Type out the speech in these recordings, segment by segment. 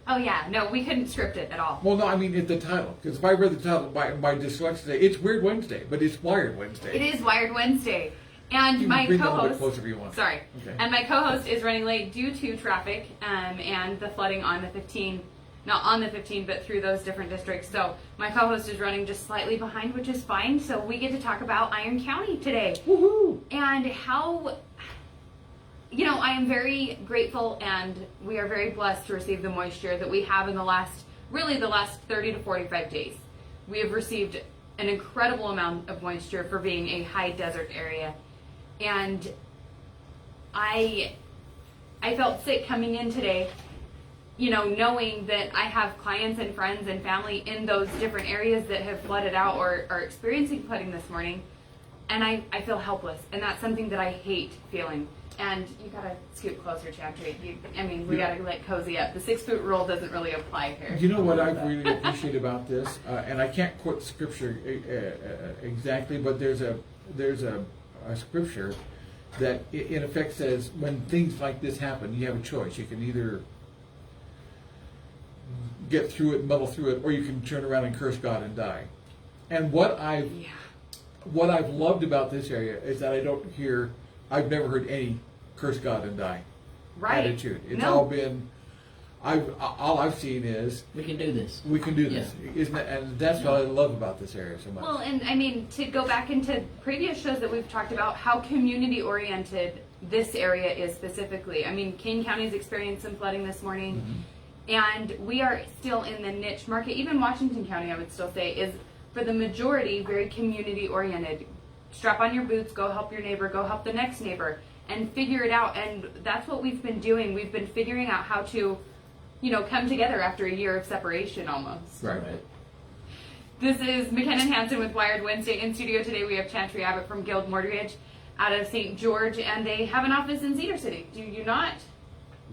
Oh yeah, no, we couldn't script it at all. Well, no, I mean it's the title. Because if I read the title by dyslexia, it's Weird Wednesday, but it's Wired Wednesday. It is Wired Wednesday. And You my can bring it a little bit co-host, closer if you want. sorry, Okay. and my co-host is running late due to traffic and the flooding on the 15, not on the 15, but through those different districts. So my co-host is running just slightly behind, which is fine. So we get to talk about Iron County today. Woohoo! And how, I am very grateful and we are very blessed to receive the moisture that we have in the last 30 to 45 days. We have received an incredible amount of moisture for being a high desert area. And I felt sick coming in today, knowing that I have clients and friends and family in those different areas that have flooded out or are experiencing flooding this morning. And I feel helpless. And that's something that I hate feeling. And you gotta scoot closer, Chantry. We gotta cozy up. The 6-foot rule doesn't really apply here. You know what I really appreciate about this, and I can't quote scripture exactly, but there's a scripture that in effect says when things like this happen, you have a choice. You can either get through it, muddle through it, or you can turn around and curse God and die. And what I've loved about this area is that I've never heard any curse God and die attitude. It's all been, all I've seen is we can do this. We can do this, isn't it? And that's what I love about this area so much. Well, and to go back into previous shows that we've talked about, how community oriented this area is specifically. Kane County's experienced some flooding this morning, and we are still in the niche market. Even Washington County, I would still say, is for the majority very community oriented. Strap on your boots, go help your neighbor, go help the next neighbor, and figure it out. And that's what we've been doing. We've been figuring out how to, come together after a year of separation almost. Right. This is McKenna Hansen with Wired Wednesday. In studio today we have Chantry Abbott from Guild Mortgage out of St. George, and they have an office in Cedar City. Do you not?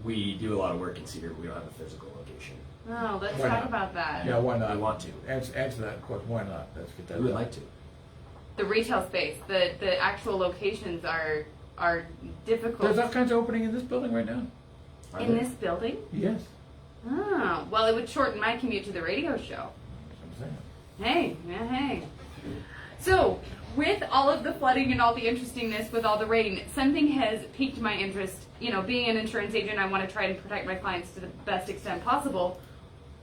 We do a lot of work in Cedar, but we don't have a physical location. Oh, let's Why talk not? about that. Yeah, why not? We want to. Answer that question. Why not? Let's get that. We would done. like to. The retail space, the actual locations are difficult. There's all kinds of opening in this building right now. In this building? Yes. Oh, well, it would shorten my commute to the radio show. That's what I'm saying. Hey. So, with all of the flooding and all the interestingness with all the rain, something has piqued my interest. Being an insurance agent, I want to try to protect my clients to the best extent possible.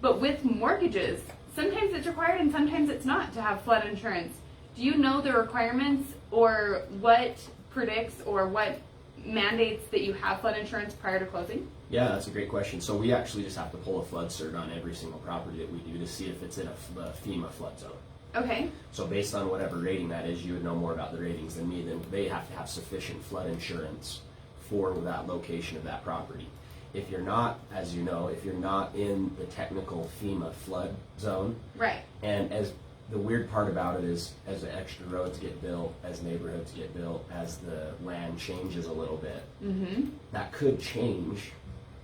But with mortgages, sometimes it's required and sometimes it's not to have flood insurance. Do you know the requirements or what predicts or what mandates that you have flood insurance prior to closing? Yeah, that's a great question. So we actually just have to pull a flood cert on every single property that we do to see if it's in the FEMA flood zone. Okay. So based on whatever rating that is, you would know more about the ratings than me, then they have to have sufficient flood insurance for that location of that property. If you're not, as you know, if you're not in the technical FEMA flood zone, Right. and as the weird part about it is, as the extra roads get built, as neighborhoods get built, as the land changes a little bit, that could change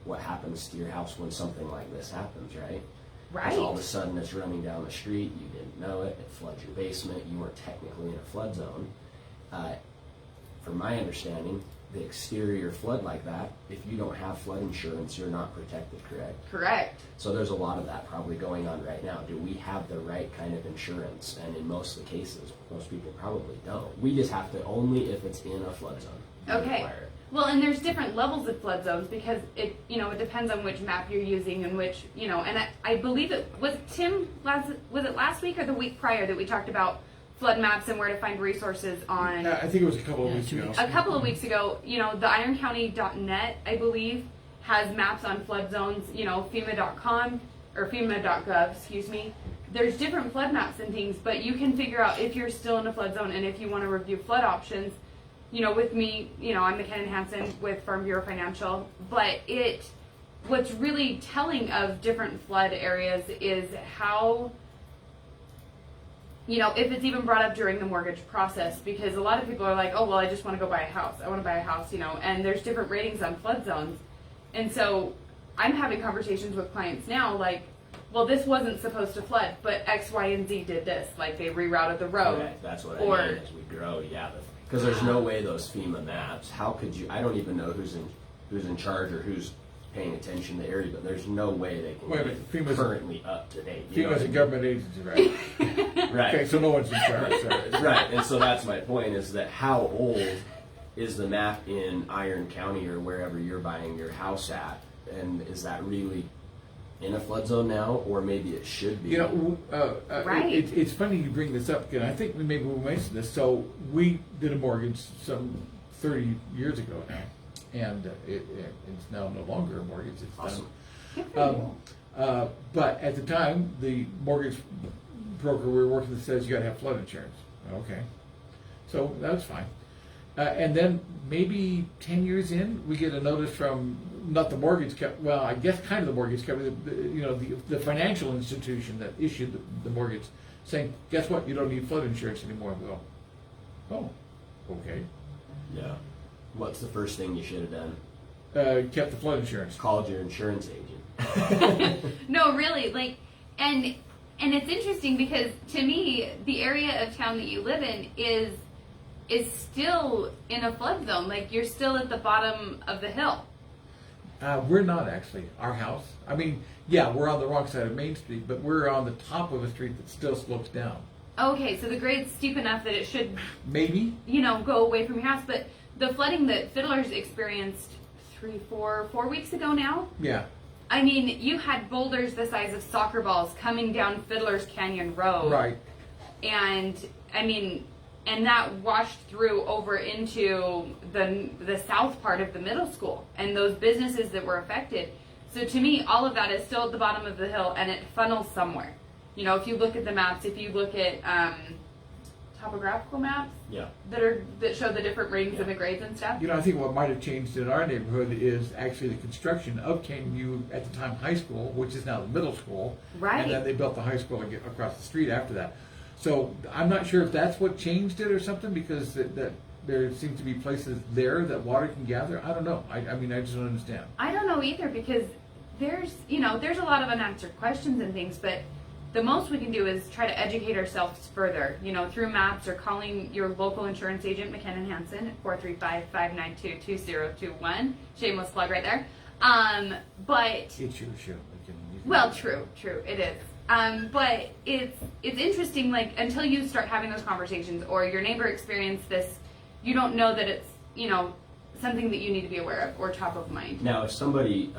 what happens to your house when something like this happens, right? Right. Because all of a sudden it's running down the street, you didn't know it, it floods your basement, you weren't technically in a flood zone. From my understanding, the exterior flood like that, if you don't have flood insurance, you're not protected, correct? Correct. So there's a lot of that probably going on right now. Do we have the right kind of insurance? And in most of the cases, most people probably don't. We just have to only if it's in a flood zone. Okay. Require it. Well, and there's different levels of flood zones because it depends on which map you're using and which, and I believe was it last week or the week prior that we talked about flood maps and where to find resources on. I think it was a couple of weeks ago. A couple of weeks ago, the ironcounty.net, I believe, has maps on flood zones, FEMA.com or FEMA.gov, excuse me. There's different flood maps and things, but you can figure out if you're still in a flood zone and if you want to review flood options. With me, I'm McKenna Hansen with Farm Bureau Financial, but what's really telling of different flood areas is how, if it's even brought up during the mortgage process, because a lot of people are like, oh, well, I just want to go buy a house. I want to buy a house, and there's different ratings on flood zones. And so I'm having conversations with clients now like, well, this wasn't supposed to flood, but X, Y, and Z did this. Like they rerouted the road. Okay, that's what I mean as we grow, yeah. Because there's no way those FEMA maps, how could you, I don't even know who's in charge or who's paying attention to the area, but there's no way they can Wait a be minute, FEMA's currently up to date. You know FEMA's what I a mean? government agency, right? Right. Okay, so no one's in charge. Sorry. Right, and so that's my point, is that how old is the map in Iron County or wherever you're buying your house at? And is that really in a flood zone now, or maybe it should be? You know, Right. it's funny you bring this up, because I think maybe we mentioned this. So we did a mortgage some 30 years ago now, and it's now no longer a mortgage. It's Awesome. done. But at the time, the mortgage broker we were working with says you got to have flood insurance. Okay, so that's fine. And then maybe 10 years in, we get a notice from not the mortgage company, well, I guess kind of the mortgage company, the financial institution that issued the mortgage, saying, guess what, you don't need flood insurance anymore. And we go, oh, okay. Yeah. What's the first thing you should have done? Kept the flood insurance. Called your insurance agent. No, really, like, and it's interesting because to me, the area of town that you live in is still in a flood zone. Like, you're still at the bottom of the hill. We're not actually. Our house, I mean, yeah, we're on the wrong side of Main Street, but we're on the top of a street that still slopes down. Okay, so the grade's steep enough that it should, Maybe. go away from your house. But the flooding that Fiddlers experienced 4 weeks ago now, Yeah. I mean, you had boulders the size of soccer balls coming down Fiddler's Canyon Road. Right. And, I mean, and that washed through over into the south part of the middle school and those businesses that were affected. So to me, all of that is still at the bottom of the hill, and it funnels somewhere. If you look at the maps, if you look at topographical maps Yeah. that show the different ratings of the grades and stuff. I think what might have changed in our neighborhood is actually the construction of KMU at the time high school, which is now the middle school. Right. And then they built the high school across the street after that. So I'm not sure if that's what changed it or something, because that there seems to be places there that water can gather. I don't know. I mean, I just don't understand. I don't know either, because there's a lot of unanswered questions and things, but the most we can do is try to educate ourselves further, through maps or calling your local insurance agent, McKenna Hansen, at 435-592-2021. Shameless plug right there. But It's your show. well, true, it is. But it's interesting, like, until you start having those conversations or your neighbor experienced this, you don't know that it's, something that you need to be aware of or top of mind. Now, if somebody,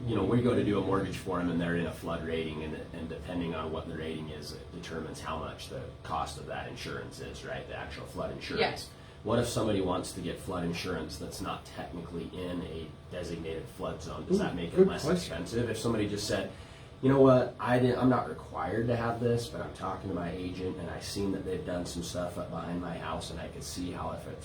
we go to do a mortgage for them and they're in a flood rating, and depending on what the rating is, it determines how much the cost of that insurance is, right? The actual flood insurance. Yes. What if somebody wants to get flood insurance that's not technically in a designated flood zone? Does that make it good less question. expensive? If somebody just said, you know what, I'm not required to have this, but I'm talking to my agent and I've seen that they've done some stuff up behind my house, and I could see how if it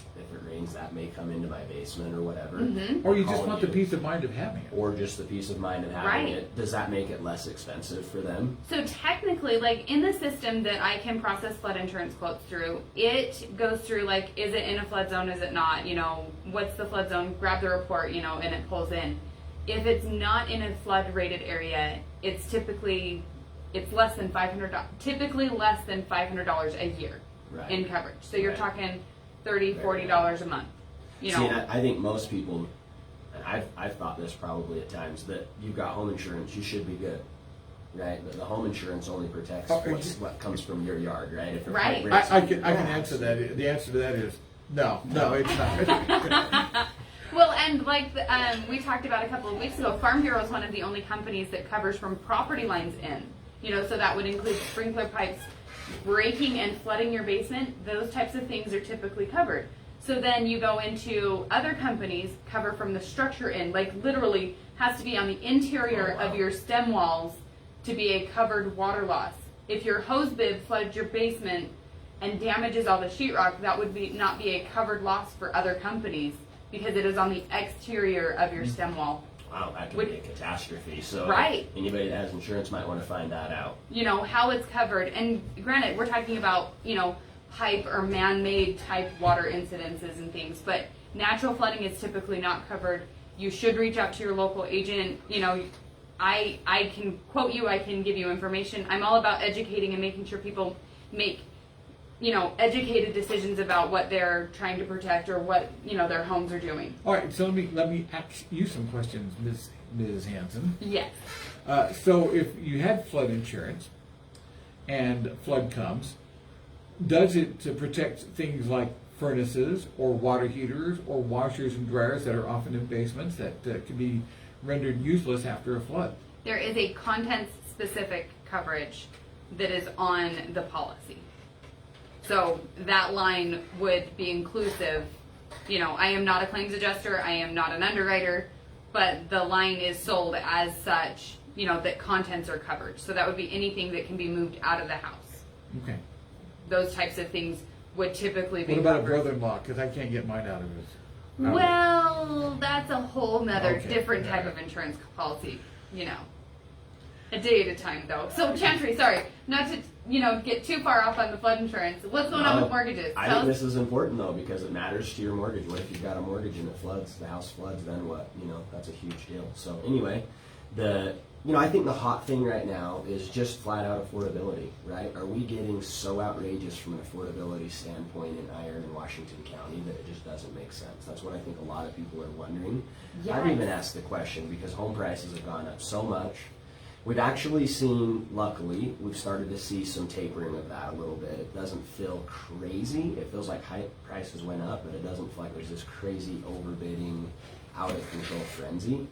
rains, that may come into my basement or whatever. Mm-hmm. Or you just Calling want the you. peace of mind of having it. Or just the peace of mind of having Right. it. Does that make it less expensive for them? So technically, like, in the system that I can process flood insurance quotes through, it goes through, like, is it in a flood zone, is it not, what's the flood zone, grab the report, and it pulls in. If it's not in a flood rated area, it's less than $500, typically less than $500 a year Right. in coverage. So you're Right. talking $30, $40 a month. See, and I think most people, and I've thought this probably at times, that you've got home insurance, you should be good, right? But the home insurance only protects what comes from your yard, right? If it Right. breaks I in can your answer house. that. The answer to that is no, it's not. Well, and like we talked about a couple of weeks ago, Farm Bureau is one of the only companies that covers from property lines in. So that would include sprinkler pipes, breaking and flooding your basement. Those types of things are typically covered. So then you go into other companies, cover from the structure in, like literally has to be on the interior of your stem walls to be a covered water loss. If your hose bib floods your basement and damages all the sheetrock, that would not be a covered loss for other companies, because it is on the exterior of your stem wall. Wow, that could be a catastrophe. So Right. anybody that has insurance might want to find that out. How it's covered. And granted, we're talking about, pipe or man-made type water incidences and things, but natural flooding is typically not covered. You should reach out to your local agent. I can quote you, I can give you information. I'm all about educating and making sure people make educated decisions about what they're trying to protect or what, their homes are doing. All right, so let me ask you some questions, Ms. Mrs. Hanson. Yes. So if you had flood insurance and flood comes, does it to protect things like furnaces or water heaters or washers and dryers that are often in basements that can be rendered useless after a flood? There is a content-specific coverage that is on the policy. So that line would be inclusive. You know, I am not a claims adjuster, I am not an underwriter, but the line is sold as such, you know, that contents are covered. So that would be anything that can be moved out of the house. Okay. Those types of things would typically be What about a covered. brother-in-law? Because I can't get mine out of his. Well, that's a whole nother Okay. different type of insurance policy, you know. A day at a time, though. So, Chantry, sorry, not to, you know, get too far off on the flood insurance. What's going on with mortgages? I Tell think us. this is important though because it matters to your mortgage. What if you've got a mortgage and it floods, the house floods, then what? You know, that's a huge deal. So anyway, I think the hot thing right now is just flat out affordability, right? Are we getting so outrageous from an affordability standpoint in Iron and Washington County that it just doesn't make sense? That's what I think a lot of people are wondering. Yes. I've even asked the question because home prices have gone up so much. We've actually seen, luckily, we've started to see some tapering of that a little bit. It doesn't feel crazy. It feels like high prices went up, but it doesn't feel like there's this crazy overbidding, out of control frenzy.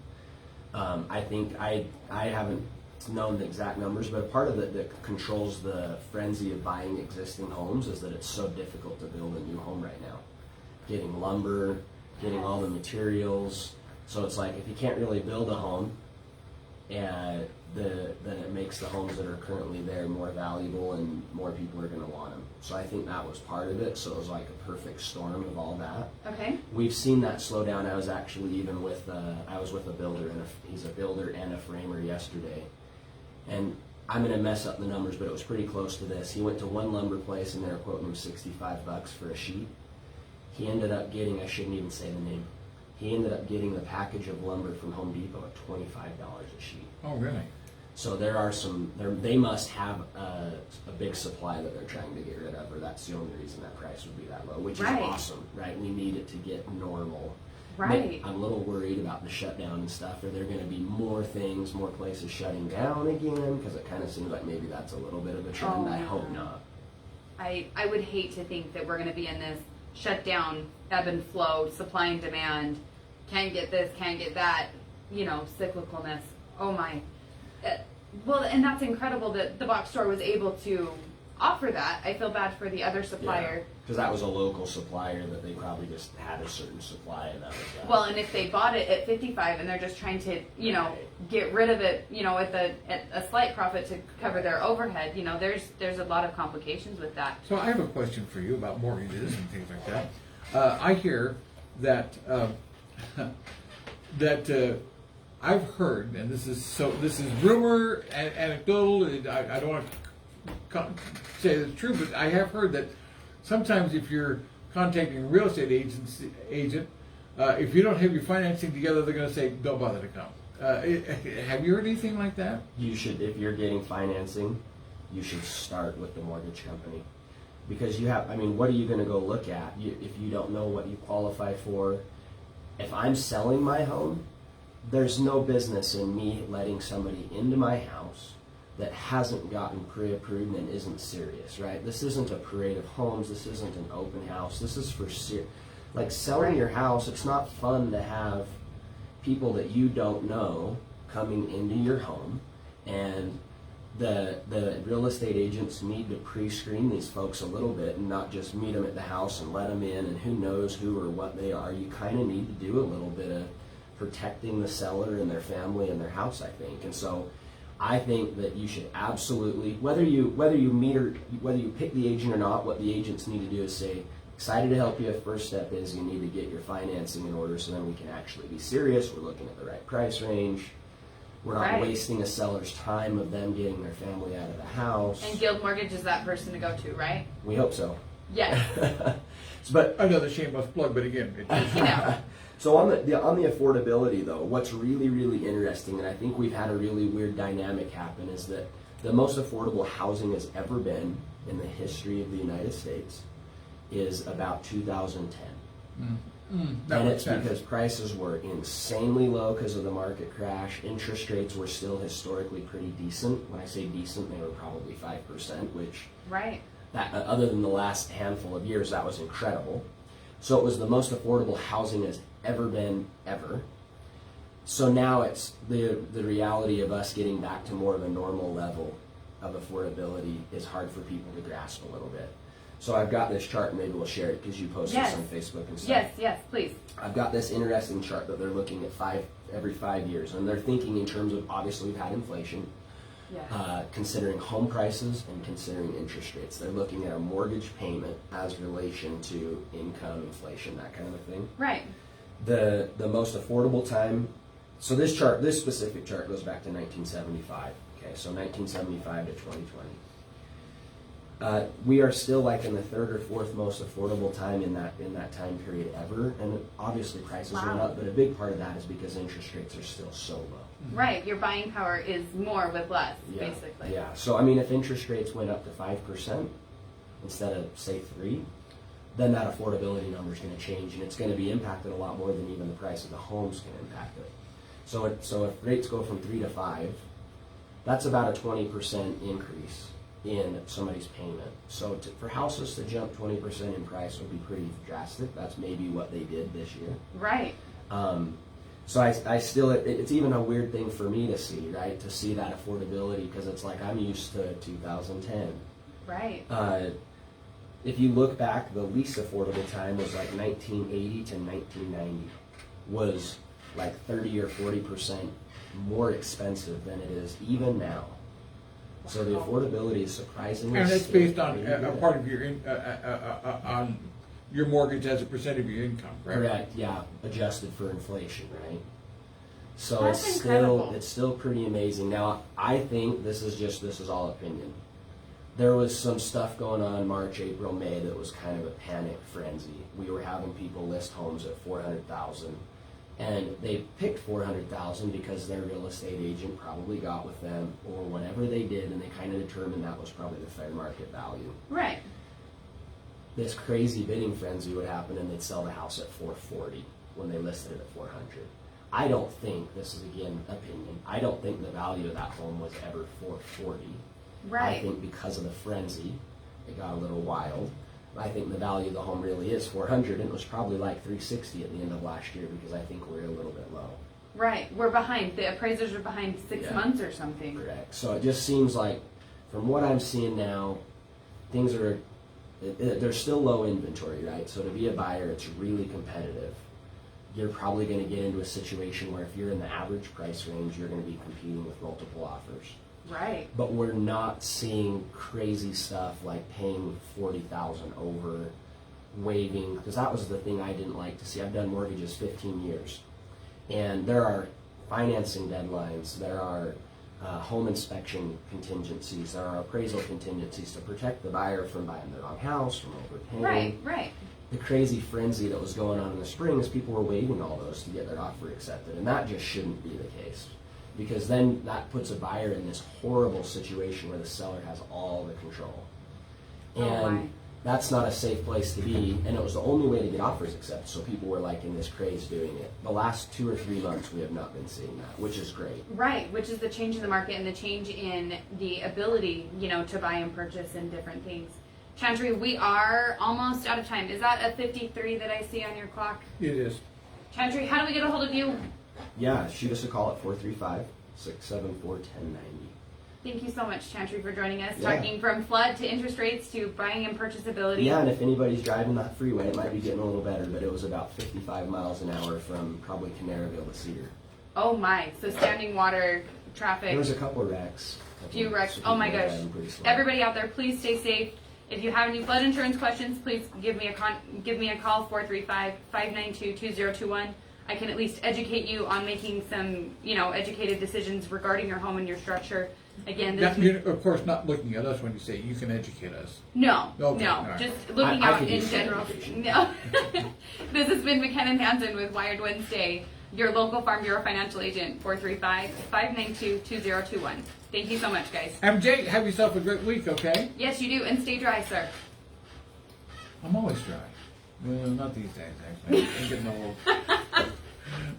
I think I haven't known the exact numbers, but a part of it that controls the frenzy of buying existing homes is that it's so difficult to build a new home right now. Getting lumber, getting all the materials. So it's like if you can't really build a home, and then it makes the homes that are currently there more valuable and more people are going to want them. So I think that was part of it. So it was like a perfect storm of all that. Okay. We've seen that slow down. I was actually even with I was with a builder and he's a builder and a framer yesterday, and I'm going to mess up the numbers, but it was pretty close to this. He went to one lumber place and they were quoting him $65 for a sheet. He ended up getting, I shouldn't even say the name. He ended up getting the package of lumber from Home Depot at $25 a sheet. Oh, really? So there are they must have a big supply that they're trying to get rid of, or that's the only reason that price would be that low, which Right. is awesome, right? We need it to get normal. Right. I'm a little worried about the shutdown and stuff. Are there going to be more places shutting down again? Because it kind of seems like maybe that's a little bit of a trend. Oh, I hope yeah. not. I would hate to think that we're going to be in this shutdown, ebb and flow, supply and demand, can't get this, can't get that, you know, cyclicalness. Oh my. Well, and that's incredible that the box store was able to offer that. I feel bad for the other supplier. Because that was a local supplier that they probably just had a certain supply, and that was that. Well, and if they bought it at 55 and they're just trying to, you know, get rid of it, you know, at a slight profit to cover their overhead, you know, there's a lot of complications with that. So I have a question for you about mortgages and things like that. I hear that I've heard, and this is rumor and anecdotal. I don't want to say it's true, but I have heard that sometimes if you're contacting a real estate agent, if you don't have your financing together, they're going to say, "Don't bother to come." Have you heard anything like that? You should, if you're getting financing, you should start with the mortgage company. Because you have, I mean, what are you going to go look at if you don't know what you qualify for? If I'm selling my home, there's no business in me letting somebody into my house that hasn't gotten pre-approved and isn't serious, right? This isn't a parade of homes. This isn't an open house. This is for like selling your house. It's not fun to have people that you don't know coming into your home, and the real estate agents need to pre-screen these folks a little bit and not just meet them at the house and let them in, and who knows who or what they are. You kind of need to do a little bit of protecting the seller and their family and their house, I think. And so I think that you should absolutely, whether you pick the agent or not, what the agents need to do is say, excited to help you. First step is you need to get your financing in order so then we can actually be serious. We're looking at the right price range. We're not wasting a seller's time of them getting their family out of the house. And Guild Mortgage is that person to go to, right? We hope so. Yes. But Another shameless plug, but again, You know. so on the affordability though, what's really, really interesting, and I think we've had a really weird dynamic happen, is that the most affordable housing has ever been in the history of the United States is about 2010. That And makes it's sense. because prices were insanely low because of the market crash. Interest rates were still historically pretty decent. When I say decent, they were probably 5%, which Right. that other than the last handful of years, that was incredible. So it was the most affordable housing has ever been ever. So now it's the reality of us getting back to more of a normal level of affordability is hard for people to grasp a little bit. So I've got this chart, and maybe we'll share it because you posted Yes. this on Facebook and stuff. Yes, please. I've got this interesting chart that they're looking at every 5 years, and they're thinking in terms of, obviously we've had inflation, Yes. considering home prices and considering interest rates. They're looking at a mortgage payment as relation to income, inflation, that kind of a thing. Right. The most affordable time, so this specific chart goes back to 1975. Okay, so 1975 to 2020. We are still like in the third or fourth most affordable time in that time period ever, and obviously prices went Wow. up, but a big part of that is because interest rates are still so low. Right. Your buying power is more with less, Yeah, basically. yeah. So I mean, if interest rates went up to 5% instead of say 3%, then that affordability number is going to change, and it's going to be impacted a lot more than even the price of the home's going to impact it. So if rates go from 3 to 5, that's about a 20% increase in somebody's payment. So for houses to jump 20% in price would be pretty drastic. That's maybe what they did this year. Right. So I still, it's even a weird thing for me to see, right? To see that affordability, because it's like I'm used to 2010. Right. If you look back, the least affordable time was like 1980 to 1990, was like 30 or 40% more expensive than it is even now. So the affordability is surprisingly. And that's still based on pretty a good. part of your on your mortgage as a percent of your income, right? Correct, yeah, adjusted for inflation, right? So That's it's incredible. still pretty amazing. Now, I think this is all opinion. There was some stuff going on March, April, May that was kind of a panic frenzy. We were having people list homes at 400,000, and they picked 400,000 because their real estate agent probably got with them or whatever they did, and they kind of determined that was probably the fair market value. Right. This crazy bidding frenzy would happen, and they'd sell the house at 440 when they listed it at 400. I don't think, this is again opinion, I don't think the value of that home was ever 440. I Right. think because of the frenzy, it got a little wild. I think the value of the home really is 400, and it was probably like 360 at the end of last year because I think we're a little bit low. Right. We're behind. The appraisers are behind 6 Yeah. months or something. Correct. So it just seems like, from what I'm seeing now, things are, there's still low inventory, right? So to be a buyer, it's really competitive. You're probably going to get into a situation where if you're in the average price range, you're going to be competing with multiple offers. Right. But we're not seeing crazy stuff like paying $40,000 over, waiving, because that was the thing I didn't like to see. I've done mortgages 15 years, and there are financing deadlines, there are home inspection contingencies, there are appraisal contingencies to protect the buyer from buying the wrong house, from overpaying. Right. Right. The crazy frenzy that was going on in the spring is people were waiving all those to get their offer accepted, and that just shouldn't be the case. Because then that puts a buyer in this horrible situation where the seller has all the control. And my. that's not a safe place to be, and it was the only way to get offers accepted, so people were like in this craze doing it. The last 2 or 3 months we have not been seeing that, which is great. Right, which is the change in the market and the change in the ability, to buy and purchase and different things. Chantry, we are almost out of time. Is that a 53 that I see on your clock? It is. Chantry, how do we get a hold of you? Yeah, shoot us a call at 435-674-1090. Thank you so much, Chantry, for joining us, Yeah. talking from flood to interest rates to buying and purchasability. Yeah, and if anybody's driving that freeway, it might be getting a little better, but it was about 55 miles an hour from probably Canaryville to Cedar. Oh my, so standing water, traffic. There was a couple wrecks. Few wrecks. So Oh my people were gosh. driving pretty slow. Everybody out there, please stay safe. If you have any flood insurance questions, please give me a call, 435-592-2021. I can at least educate you on making some, educated decisions regarding your home and your structure. Again, this You're, of course, not looking at us when you say you can educate us. no, Okay, no, all right. just looking I out could in use some general. education. No. This has been McKenna Hansen with Wired Wednesday, your local Farm Bureau financial agent, 435-592-2021. Thank you so much, guys. MJ, have yourself a great week, okay? Yes, you do, and stay dry, sir. I'm always dry. Well, not these days, actually. I'm getting old.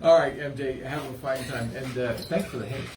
All right, MJ, have a fine time, and thanks for the hate.